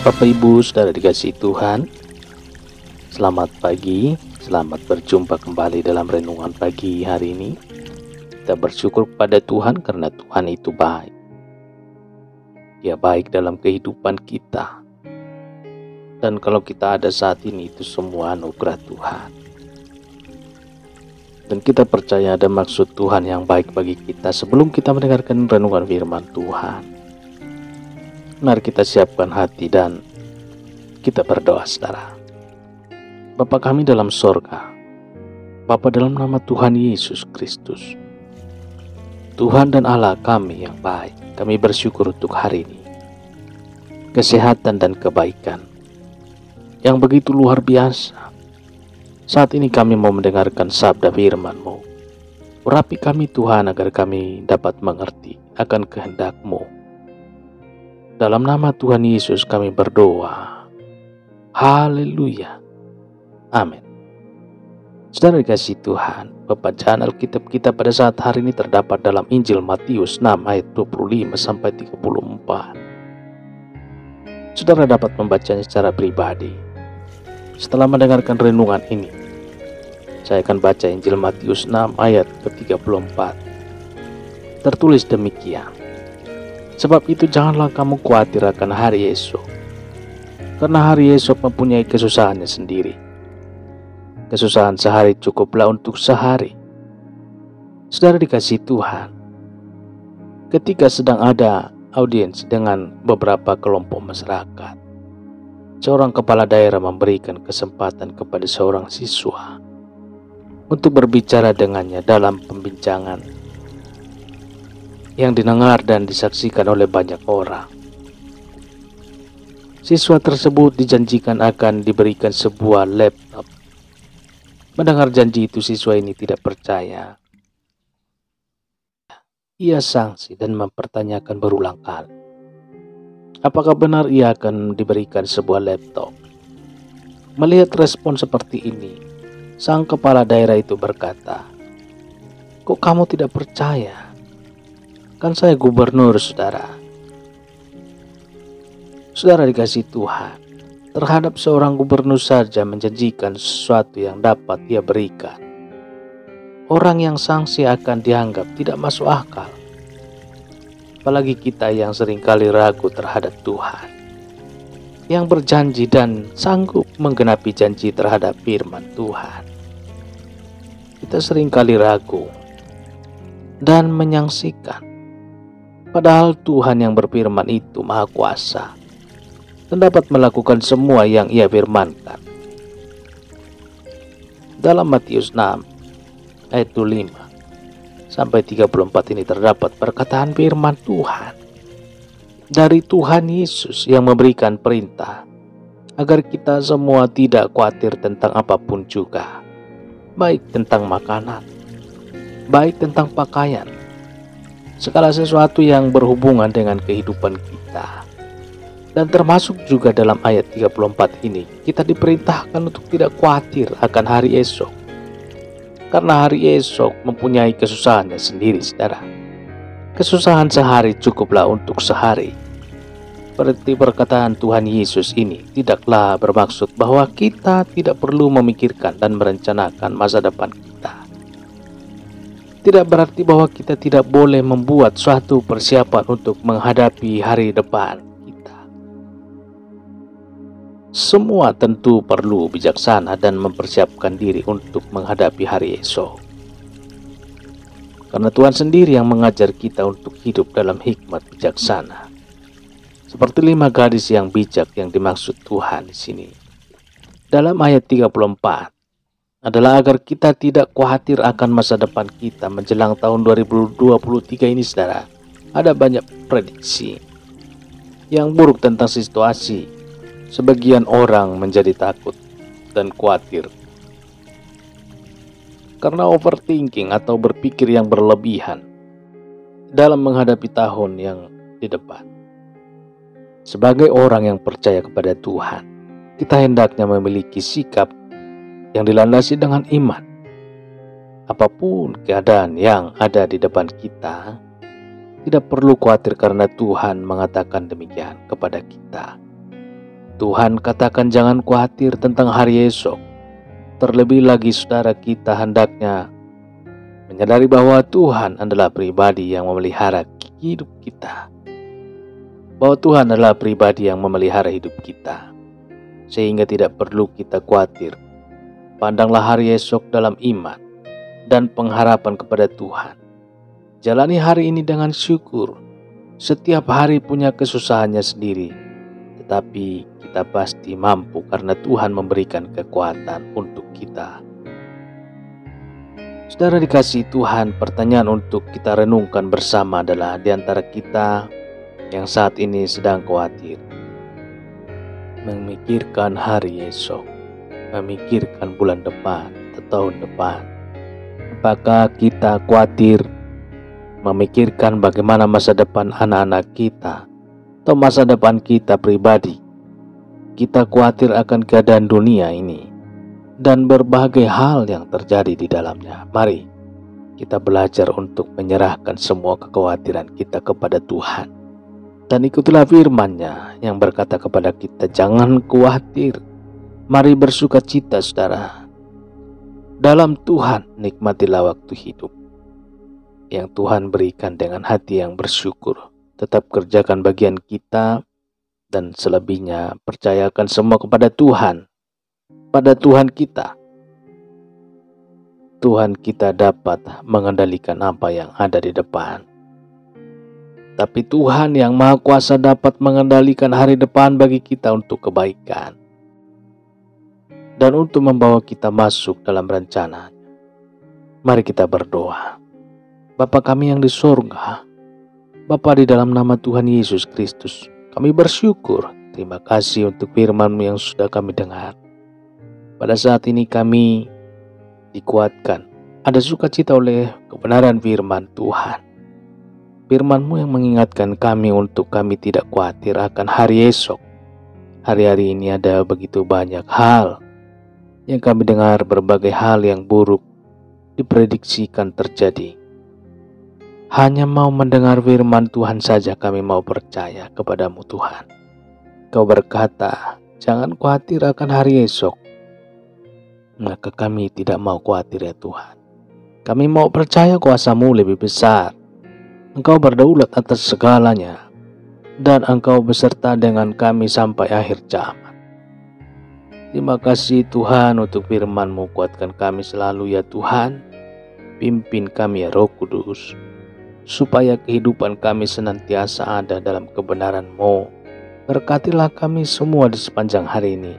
Bapak Ibu Saudara dikasihi Tuhan, selamat pagi, selamat berjumpa kembali dalam renungan pagi hari ini. Kita bersyukur kepada Tuhan karena Tuhan itu baik. Dia baik dalam kehidupan kita. Dan kalau kita ada saat ini itu semua anugerah Tuhan. Dan kita percaya ada maksud Tuhan yang baik bagi kita sebelum kita mendengarkan renungan firman Tuhan. Mari kita siapkan hati dan kita berdoa, saudara. Bapa kami dalam sorga, Bapa dalam nama Tuhan Yesus Kristus, Tuhan dan Allah kami yang baik, kami bersyukur untuk hari ini. Kesehatan dan kebaikan yang begitu luar biasa. Saat ini kami mau mendengarkan sabda firman-Mu. Urapi kami Tuhan agar kami dapat mengerti akan kehendak-Mu. Dalam nama Tuhan Yesus kami berdoa. Haleluya. Amin. Saudara dikasihi Tuhan, pembacaan Alkitab kita pada saat hari ini terdapat dalam Injil Matius 6 ayat 25 sampai 34. Saudara dapat membacanya secara pribadi. Setelah mendengarkan renungan ini, saya akan baca Injil Matius 6 ayat ke-34. Tertulis demikian. Sebab itu janganlah kamu khawatir akan hari esok, karena hari esok mempunyai kesusahannya sendiri. Kesusahan sehari cukuplah untuk sehari. Saudara dikasihi Tuhan, ketika sedang ada audiens dengan beberapa kelompok masyarakat, seorang kepala daerah memberikan kesempatan kepada seorang siswa untuk berbicara dengannya dalam pembincangan yang didengar dan disaksikan oleh banyak orang. Siswa tersebut dijanjikan akan diberikan sebuah laptop. Mendengar janji itu, siswa ini tidak percaya. Ia sangsi dan mempertanyakan berulang kali, apakah benar ia akan diberikan sebuah laptop. Melihat respon seperti ini, sang kepala daerah itu berkata, "Kok kamu tidak percaya? Kan saya gubernur, saudara." Saudara dikasihi Tuhan, terhadap seorang gubernur saja menjanjikan sesuatu yang dapat dia berikan. Orang yang sangsi akan dianggap tidak masuk akal. Apalagi kita yang seringkali ragu terhadap Tuhan, yang berjanji dan sanggup menggenapi janji terhadap firman Tuhan. Kita seringkali ragu dan menyangsikan. Padahal Tuhan yang berfirman itu Maha Kuasa dan dapat melakukan semua yang Ia firmankan. Dalam Matius 6 ayat 5 sampai 34 ini terdapat perkataan firman Tuhan dari Tuhan Yesus yang memberikan perintah agar kita semua tidak khawatir tentang apapun juga, baik tentang makanan, baik tentang pakaian, segala sesuatu yang berhubungan dengan kehidupan kita. Dan termasuk juga dalam ayat 34 ini, kita diperintahkan untuk tidak khawatir akan hari esok, karena hari esok mempunyai kesusahannya sendiri, saudara. Kesusahan sehari cukuplah untuk sehari. Berarti perkataan Tuhan Yesus ini tidaklah bermaksud bahwa kita tidak perlu memikirkan dan merencanakan masa depan kita. Tidak berarti bahwa kita tidak boleh membuat suatu persiapan untuk menghadapi hari depan kita. Semua tentu perlu bijaksana dan mempersiapkan diri untuk menghadapi hari esok. Karena Tuhan sendiri yang mengajar kita untuk hidup dalam hikmat bijaksana. Seperti 5 gadis yang bijak yang dimaksud Tuhan di sini. Dalam ayat 34 adalah agar kita tidak khawatir akan masa depan kita menjelang tahun 2023 ini, saudara. Ada banyak prediksi yang buruk tentang situasi. Sebagian orang menjadi takut dan khawatir karena overthinking atau berpikir yang berlebihan dalam menghadapi tahun yang di depan. Sebagai orang yang percaya kepada Tuhan, kita hendaknya memiliki sikap yang dilandasi dengan iman. Apapun keadaan yang ada di depan kita, tidak perlu khawatir karena Tuhan mengatakan demikian kepada kita. Tuhan katakan jangan khawatir tentang hari esok. Terlebih lagi saudara, kita hendaknya menyadari bahwa Tuhan adalah pribadi yang memelihara hidup kita. Bahwa Tuhan adalah pribadi yang memelihara hidup kita, sehingga tidak perlu kita khawatir. Pandanglah hari esok dalam iman dan pengharapan kepada Tuhan. Jalani hari ini dengan syukur. Setiap hari punya kesusahannya sendiri, tetapi kita pasti mampu karena Tuhan memberikan kekuatan untuk kita. Saudara dikasihi Tuhan, pertanyaan untuk kita renungkan bersama adalah, di antara kita yang saat ini sedang khawatir, memikirkan hari esok, memikirkan bulan depan atau tahun depan, apakah kita khawatir memikirkan bagaimana masa depan anak-anak kita atau masa depan kita pribadi? Kita khawatir akan keadaan dunia ini dan berbagai hal yang terjadi di dalamnya. Mari kita belajar untuk menyerahkan semua kekhawatiran kita kepada Tuhan. Dan ikutilah firman-Nya yang berkata kepada kita, jangan khawatir, mari bersuka cita saudara. Dalam Tuhan nikmatilah waktu hidup yang Tuhan berikan dengan hati yang bersyukur. Tetap kerjakan bagian kita, dan selebihnya percayakan semua kepada Tuhan. Pada Tuhan kita dapat mengendalikan apa yang ada di depan. Tapi Tuhan yang Maha Kuasa dapat mengendalikan hari depan bagi kita untuk kebaikan dan untuk membawa kita masuk dalam rencana. Mari kita berdoa. Bapa kami yang di sorga, Bapa, di dalam nama Tuhan Yesus Kristus, kami bersyukur. Terima kasih untuk firman-Mu yang sudah kami dengar. Pada saat ini kami dikuatkan, ada sukacita oleh kebenaran firman Tuhan. Firman-Mu yang mengingatkan kami untuk kami tidak khawatir akan hari esok. Hari-hari ini ada begitu banyak hal yang kami dengar, berbagai hal yang buruk diprediksikan terjadi. Hanya mau mendengar firman Tuhan saja kami mau percaya kepadamu Tuhan. Kau berkata, jangan khawatir akan hari esok. Maka kami tidak mau khawatir ya Tuhan. Kami mau percaya kuasa-Mu lebih besar. Engkau berdaulat atas segalanya. Dan Engkau beserta dengan kami sampai akhir zaman. Terima kasih Tuhan untuk firman-Mu. Kuatkan kami selalu ya Tuhan. Pimpin kami ya Roh Kudus, supaya kehidupan kami senantiasa ada dalam kebenaran-Mu. Berkatilah kami semua di sepanjang hari ini,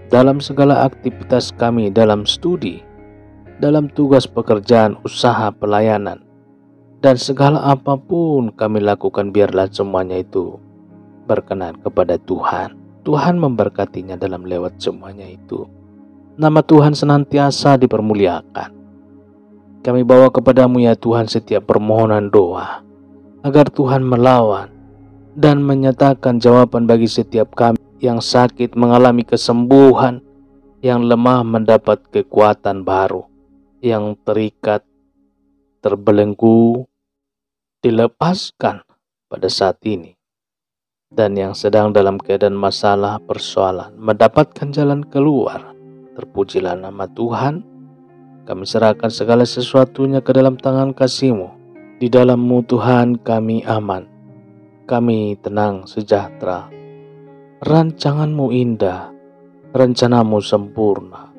dalam segala aktivitas kami, dalam studi, dalam tugas pekerjaan, usaha, pelayanan, dan segala apapun kami lakukan, biarlah semuanya itu berkenan kepada Tuhan. Tuhan memberkatinya dalam lewat semuanya itu. Nama Tuhan senantiasa dipermuliakan. Kami bawa kepadamu ya Tuhan setiap permohonan doa, agar Tuhan melawan dan menyatakan jawaban bagi setiap kami yang sakit mengalami kesembuhan, yang lemah mendapat kekuatan baru, yang terikat, terbelenggu, dilepaskan pada saat ini, dan yang sedang dalam keadaan masalah, persoalan, mendapatkan jalan keluar. Terpujilah nama Tuhan. Kami serahkan segala sesuatunya ke dalam tangan kasih-Mu. Di dalam-Mu Tuhan kami aman, kami tenang, sejahtera. Rancangan-Mu indah, rencana-Mu sempurna.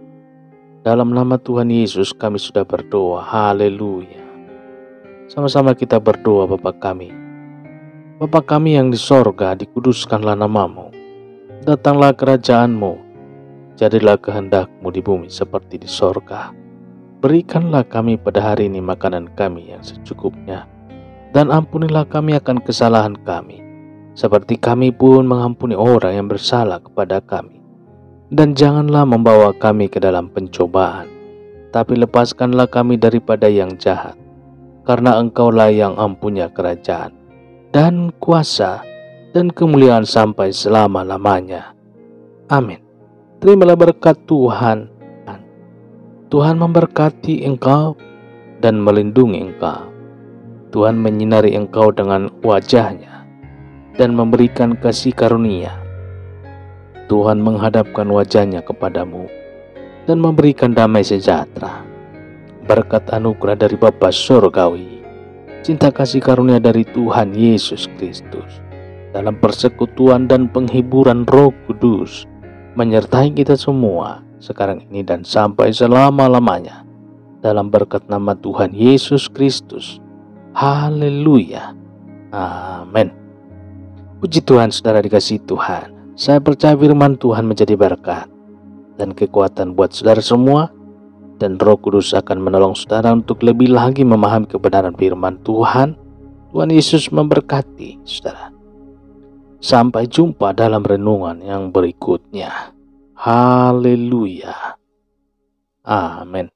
Dalam nama Tuhan Yesus kami sudah berdoa. Haleluya. Sama-sama kita berdoa. Bapa kami, Bapa kami yang di sorga, dikuduskanlah nama-Mu. Datanglah kerajaan-Mu. Jadilah kehendak-Mu di bumi seperti di sorga. Berikanlah kami pada hari ini makanan kami yang secukupnya, dan ampunilah kami akan kesalahan kami, seperti kami pun mengampuni orang yang bersalah kepada kami. Dan janganlah membawa kami ke dalam pencobaan, tapi lepaskanlah kami daripada yang jahat, karena Engkaulah yang empunya kerajaan, dan kuasa, dan kemuliaan sampai selama-lamanya. Amin. Terimalah berkat Tuhan. Tuhan memberkati engkau dan melindungi engkau. Tuhan menyinari engkau dengan wajah-Nya dan memberikan kasih karunia. Tuhan menghadapkan wajahnya kepadamu dan memberikan damai sejahtera. Berkat anugerah dari Bapa Surgawi, cinta kasih karunia dari Tuhan Yesus Kristus, dalam persekutuan dan penghiburan Roh Kudus, menyertai kita semua sekarang ini dan sampai selama-lamanya. Dalam berkat nama Tuhan Yesus Kristus. Haleluya. Amin. Puji Tuhan, saudara dikasihi Tuhan. Saya percaya firman Tuhan menjadi berkat dan kekuatan buat saudara semua, dan Roh Kudus akan menolong saudara untuk lebih lagi memahami kebenaran firman Tuhan. Tuhan Yesus memberkati saudara. Sampai jumpa dalam renungan yang berikutnya. Haleluya. Amin.